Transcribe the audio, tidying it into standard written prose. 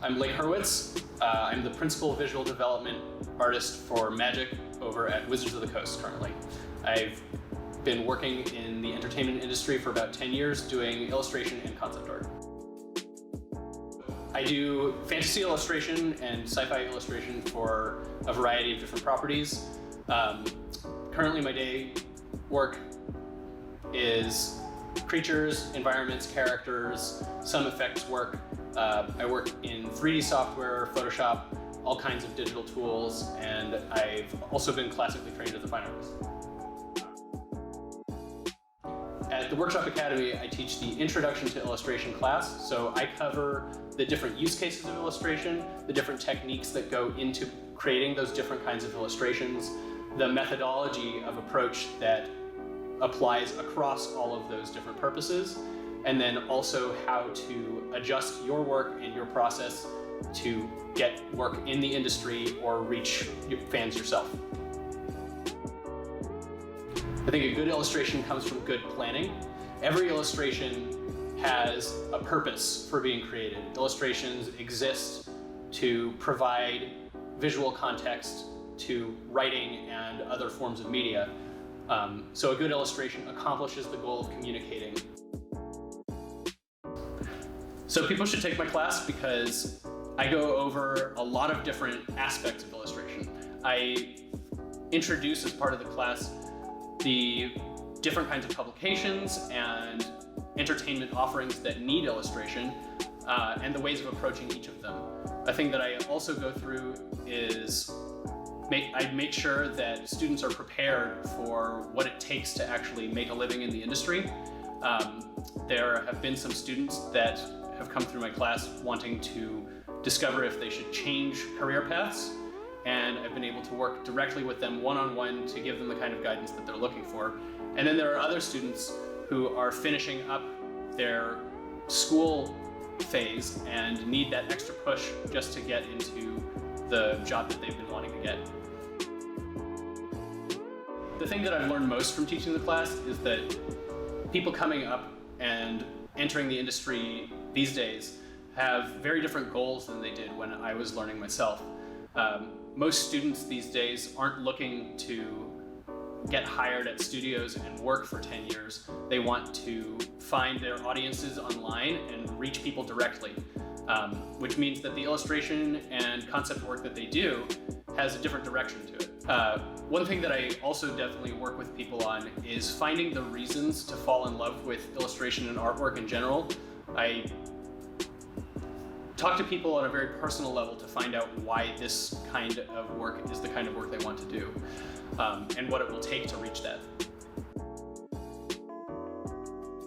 I'm Blake Hurwitz. I'm the principal visual development artist for Magic over at Wizards of the Coast currently. I've been working in the entertainment industry for about 10 years doing illustration and concept art. I do fantasy illustration and sci-fi illustration for a variety of different properties. Currently my day work is creatures, environments, characters, some effects work. I work in 3D software, Photoshop, all kinds of digital tools, and I've also been classically trained as a fine artist. At the Workshop Academy, I teach the Introduction to Illustration class, so I cover the different use cases of illustration, the different techniques that go into creating those different kinds of illustrations, the methodology of approach that applies across all of those different purposes, and then also how to adjust your work and your process to get work in the industry or reach your fans yourself. I think a good illustration comes from good planning. Every illustration has a purpose for being created. Illustrations exist to provide visual context to writing and other forms of media. So a good illustration accomplishes the goal of communicating. So people should take my class because I go over a lot of different aspects of illustration. I introduce as part of the class the different kinds of publications and entertainment offerings that need illustration and the ways of approaching each of them. A thing that I also go through is I make sure that students are prepared for what it takes to actually make a living in the industry. There have been some students that have come through my class wanting to discover if they should change career paths, and I've been able to work directly with them one-on-one to give them the kind of guidance that they're looking for. And then there are other students who are finishing up their school phase and need that extra push just to get into the job that they've been wanting to get. The thing that I've learned most from teaching the class is that people coming up and entering the industry these days have very different goals than they did when I was learning myself. Most students these days aren't looking to get hired at studios and work for 10 years. They want to find their audiences online and reach people directly, which means that the illustration and concept work that they do has a different direction to it. One thing that I also definitely work with people on is finding the reasons to fall in love with illustration and artwork in general. I talk to people on a very personal level to find out why this kind of work is the kind of work they want to do, and what it will take to reach that.